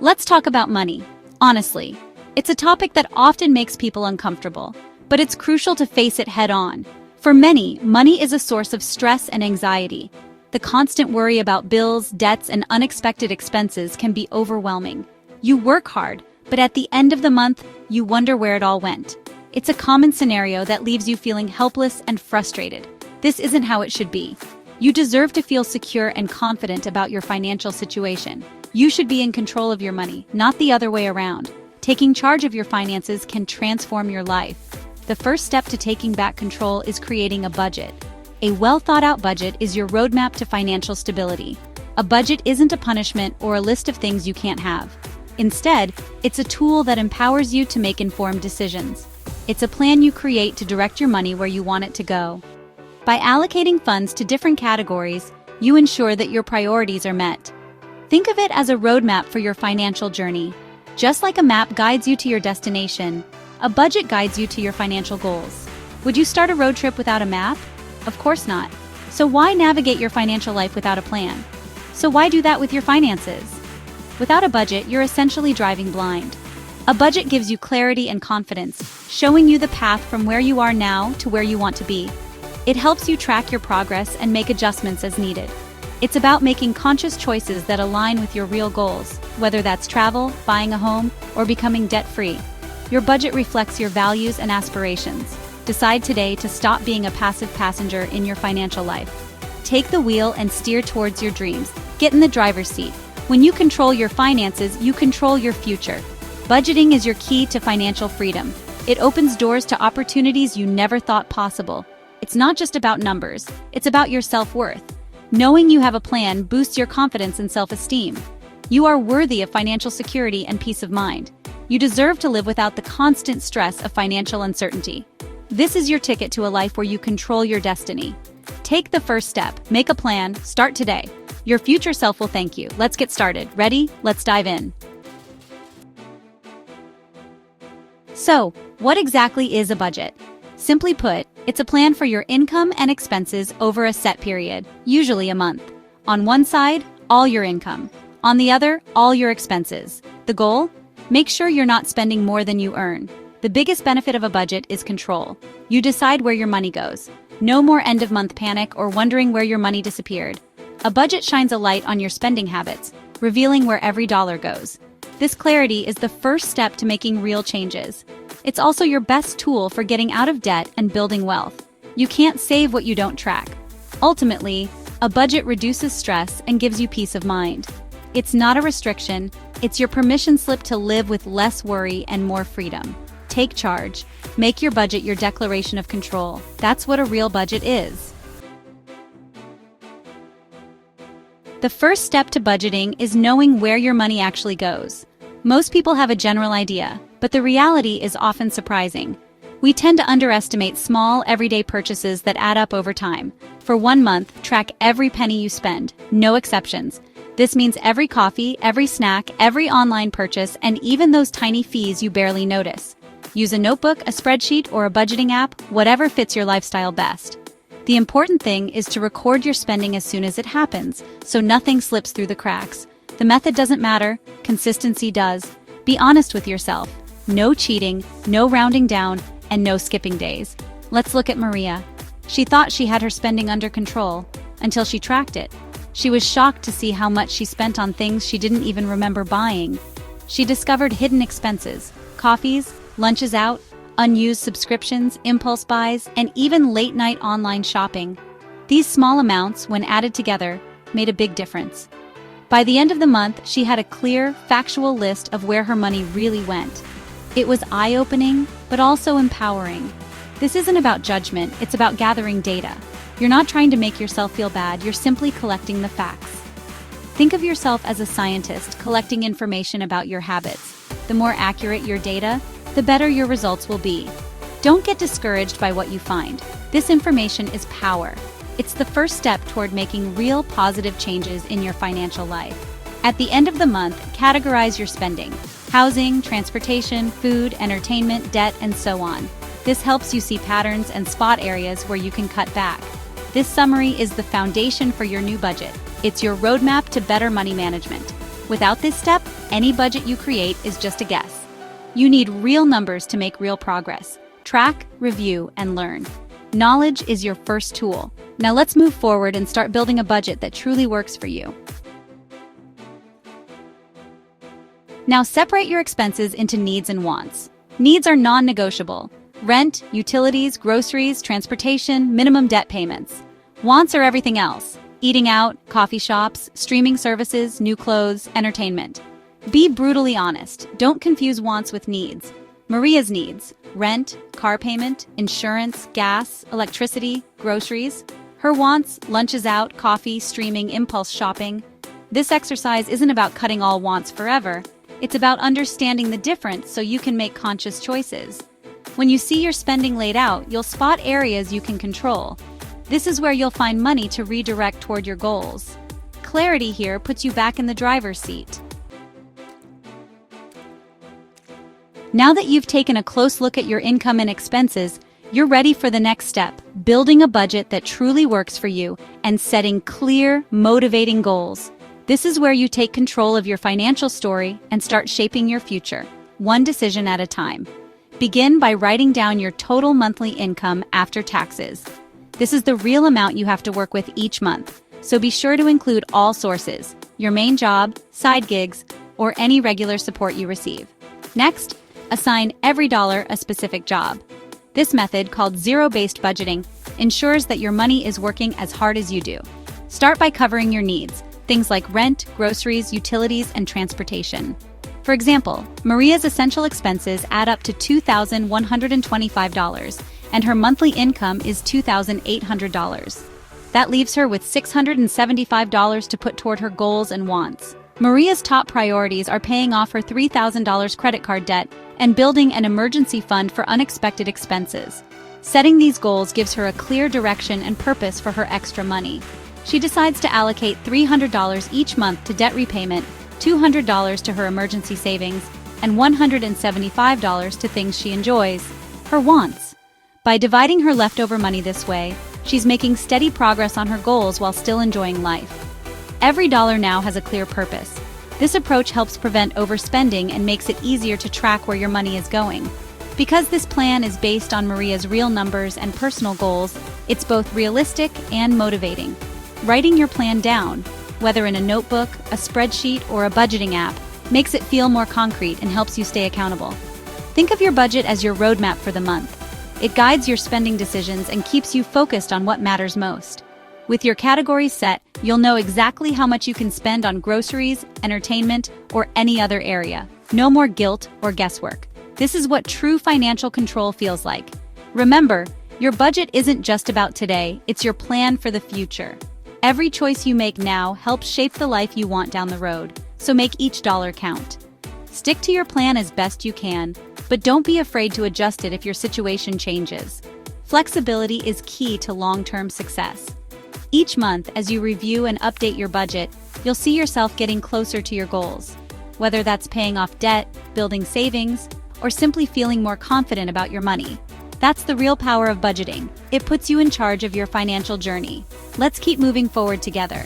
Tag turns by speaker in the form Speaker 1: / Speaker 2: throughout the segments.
Speaker 1: Let's talk about money. Honestly, it's a topic that often makes people uncomfortable, but it's crucial to face it head-on. For many, money is a source of stress and anxiety. The constant worry about bills, debts, and unexpected expenses can be overwhelming. You work hard, but at the end of the month, you wonder where it all went. It's a common scenario that leaves you feeling helpless and frustrated. This isn't how it should be. You deserve to feel secure and confident about your financial situation. You should be in control of your money, not the other way around. Taking charge of your finances can transform your life. The first step to taking back control is creating a budget. A well-thought-out budget is your roadmap to financial stability. A budget isn't a punishment or a list of things you can't have. Instead, it's a tool that empowers you to make informed decisions. It's a plan you create to direct your money where you want it to go. By allocating funds to different categories, you ensure that your priorities are met. Think of it as a roadmap for your financial journey. Just like a map guides you to your destination, a budget guides you to your financial goals. Would you start a road trip without a map? Of course not. So why navigate your financial life without a plan? So why do that with your finances? Without a budget, you're essentially driving blind. A budget gives you clarity and confidence, showing you the path from where you are now to where you want to be. It helps you track your progress and make adjustments as needed. It's about making conscious choices that align with your real goals, whether that's travel, buying a home, or becoming debt-free. Your budget reflects your values and aspirations. Decide today to stop being a passive passenger in your financial life. Take the wheel and steer towards your dreams. Get in the driver's seat. When you control your finances, you control your future. Budgeting is your key to financial freedom. It opens doors to opportunities you never thought possible. It's not just about numbers, it's about your self-worth. Knowing you have a plan boosts your confidence and self-esteem. You are worthy of financial security and peace of mind. You deserve to live without the constant stress of financial uncertainty. This is your ticket to a life where you control your destiny. Take the first step, make a plan, start today. Your future self will thank you. Let's get started. Ready? Let's dive in. So, what exactly is a budget? Simply put, it's a plan for your income and expenses over a set period, usually a month. On one side, all your income. On the other, all your expenses. The goal? Make sure you're not spending more than you earn. The biggest benefit of a budget is control. You decide where your money goes. No more end-of-month panic or wondering where your money disappeared. A budget shines a light on your spending habits, revealing where every dollar goes. This clarity is the first step to making real changes. It's also your best tool for getting out of debt and building wealth. You can't save what you don't track. Ultimately, a budget reduces stress and gives you peace of mind. It's not a restriction, it's your permission slip to live with less worry and more freedom. Take charge. Make your budget your declaration of control. That's what a real budget is. The first step to budgeting is knowing where your money actually goes. Most people have a general idea, but the reality is often surprising. We tend to underestimate small, everyday purchases that add up over time. For 1 month, track every penny you spend, no exceptions. This means every coffee, every snack, every online purchase, and even those tiny fees you barely notice. Use a notebook, a spreadsheet, or a budgeting app, whatever fits your lifestyle best. The important thing is to record your spending as soon as it happens, so nothing slips through the cracks. The method doesn't matter, consistency does. Be honest with yourself. No cheating, no rounding down, and no skipping days. Let's look at Maria. She thought she had her spending under control, until she tracked it. She was shocked to see how much she spent on things she didn't even remember buying. She discovered hidden expenses, coffees, lunches out, unused subscriptions, impulse buys, and even late-night online shopping. These small amounts, when added together, made a big difference. By the end of the month, she had a clear, factual list of where her money really went. It was eye-opening, but also empowering. This isn't about judgment, it's about gathering data. You're not trying to make yourself feel bad, you're simply collecting the facts. Think of yourself as a scientist collecting information about your habits. The more accurate your data, the better your results will be. Don't get discouraged by what you find. This information is power. It's the first step toward making real positive changes in your financial life. At the end of the month, categorize your spending: housing, transportation, food, entertainment, debt, and so on. This helps you see patterns and spot areas where you can cut back. This summary is the foundation for your new budget. It's your roadmap to better money management. Without this step, any budget you create is just a guess. You need real numbers to make real progress. Track, review, and learn. Knowledge is your first tool. Now let's move forward and start building a budget that truly works for you. Now separate your expenses into needs and wants. Needs are non-negotiable. Rent, utilities, groceries, transportation, minimum debt payments. Wants are everything else. Eating out, coffee shops, streaming services, new clothes, entertainment. Be brutally honest. Don't confuse wants with needs. Maria's needs: rent, car payment, insurance, gas, electricity, groceries. Her wants: lunches out, coffee, streaming, impulse shopping. This exercise isn't about cutting all wants forever. It's about understanding the difference so you can make conscious choices. When you see your spending laid out, you'll spot areas you can control. This is where you'll find money to redirect toward your goals. Clarity here puts you back in the driver's seat. Now that you've taken a close look at your income and expenses, you're ready for the next step: building a budget that truly works for you and setting clear, motivating goals. This is where you take control of your financial story and start shaping your future, one decision at a time. Begin by writing down your total monthly income after taxes. This is the real amount you have to work with each month, so be sure to include all sources: your main job, side gigs, or any regular support you receive. Next, assign every dollar a specific job. This method, called zero-based budgeting, ensures that your money is working as hard as you do. Start by covering your needs, things like rent, groceries, utilities, and transportation. For example, Maria's essential expenses add up to $2,125, and her monthly income is $2,800. That leaves her with $675 to put toward her goals and wants. Maria's top priorities are paying off her $3,000 credit card debt and building an emergency fund for unexpected expenses. Setting these goals gives her a clear direction and purpose for her extra money. She decides to allocate $300 each month to debt repayment, $200 to her emergency savings, and $175 to things she enjoys, her wants. By dividing her leftover money this way, she's making steady progress on her goals while still enjoying life. Every dollar now has a clear purpose. This approach helps prevent overspending and makes it easier to track where your money is going. Because this plan is based on Maria's real numbers and personal goals, it's both realistic and motivating. Writing your plan down, whether in a notebook, a spreadsheet, or a budgeting app, makes it feel more concrete and helps you stay accountable. Think of your budget as your roadmap for the month. It guides your spending decisions and keeps you focused on what matters most. With your categories set, you'll know exactly how much you can spend on groceries, entertainment, or any other area. No more guilt or guesswork. This is what true financial control feels like. Remember, your budget isn't just about today, it's your plan for the future. Every choice you make now helps shape the life you want down the road, so make each dollar count. Stick to your plan as best you can, but don't be afraid to adjust it if your situation changes. Flexibility is key to long-term success. Each month, as you review and update your budget, you'll see yourself getting closer to your goals. Whether that's paying off debt, building savings, or simply feeling more confident about your money. That's the real power of budgeting. It puts you in charge of your financial journey. Let's keep moving forward together.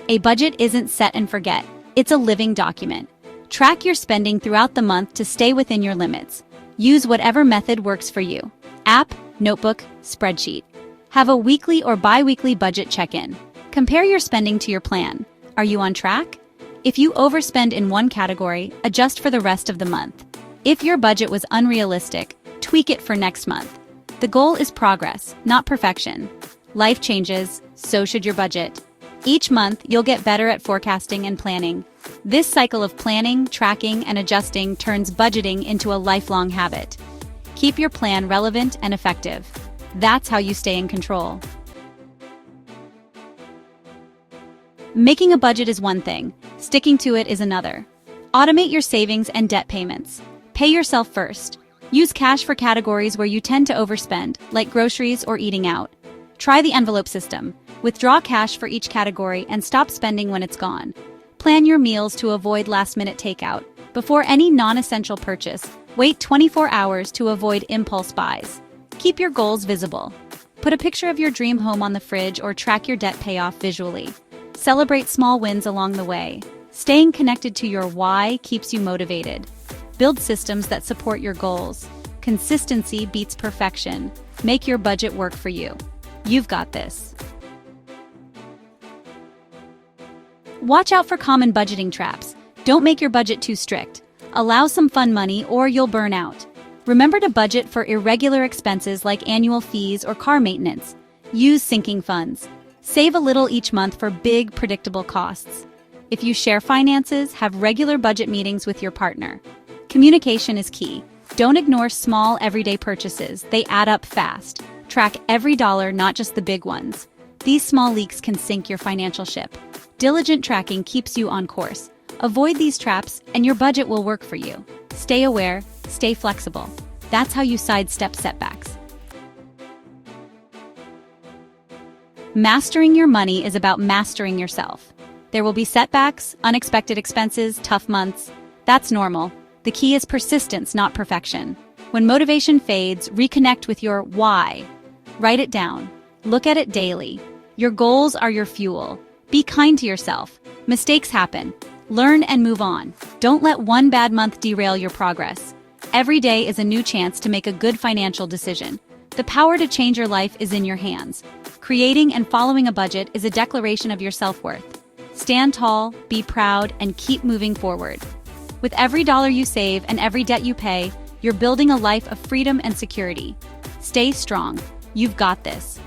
Speaker 1: A budget isn't set and forget. It's a living document. Track your spending throughout the month to stay within your limits. Use whatever method works for you. App, notebook, spreadsheet. Have a weekly or bi-weekly budget check-in. Compare your spending to your plan. Are you on track? If you overspend in one category, adjust for the rest of the month. If your budget was unrealistic, tweak it for next month. The goal is progress, not perfection. Life changes, so should your budget. Each month, you'll get better at forecasting and planning. This cycle of planning, tracking, and adjusting turns budgeting into a lifelong habit. Keep your plan relevant and effective. That's how you stay in control. Making a budget is one thing, sticking to it is another. Automate your savings and debt payments. Pay yourself first. Use cash for categories where you tend to overspend, like groceries or eating out. Try the envelope system. Withdraw cash for each category and stop spending when it's gone. Plan your meals to avoid last-minute takeout. Before any non-essential purchase, wait 24 hours to avoid impulse buys. Keep your goals visible. Put a picture of your dream home on the fridge or track your debt payoff visually. Celebrate small wins along the way. Staying connected to your why keeps you motivated. Build systems that support your goals. Consistency beats perfection. Make your budget work for you. You've got this. Watch out for common budgeting traps. Don't make your budget too strict. Allow some fun money or you'll burn out. Remember to budget for irregular expenses like annual fees or car maintenance. Use sinking funds. Save a little each month for big, predictable costs. If you share finances, have regular budget meetings with your partner. Communication is key. Don't ignore small, everyday purchases. They add up fast. Track every dollar, not just the big ones. These small leaks can sink your financial ship. Diligent tracking keeps you on course. Avoid these traps, and your budget will work for you. Stay aware, stay flexible. That's how you sidestep setbacks. Mastering your money is about mastering yourself. There will be setbacks, unexpected expenses, tough months. That's normal. The key is persistence, not perfection. When motivation fades, reconnect with your why. Write it down. Look at it daily. Your goals are your fuel. Be kind to yourself. Mistakes happen. Learn and move on. Don't let one bad month derail your progress. Every day is a new chance to make a good financial decision. The power to change your life is in your hands. Creating and following a budget is a declaration of your self-worth. Stand tall, be proud, and keep moving forward. With every dollar you save and every debt you pay, you're building a life of freedom and security. Stay strong. You've got this.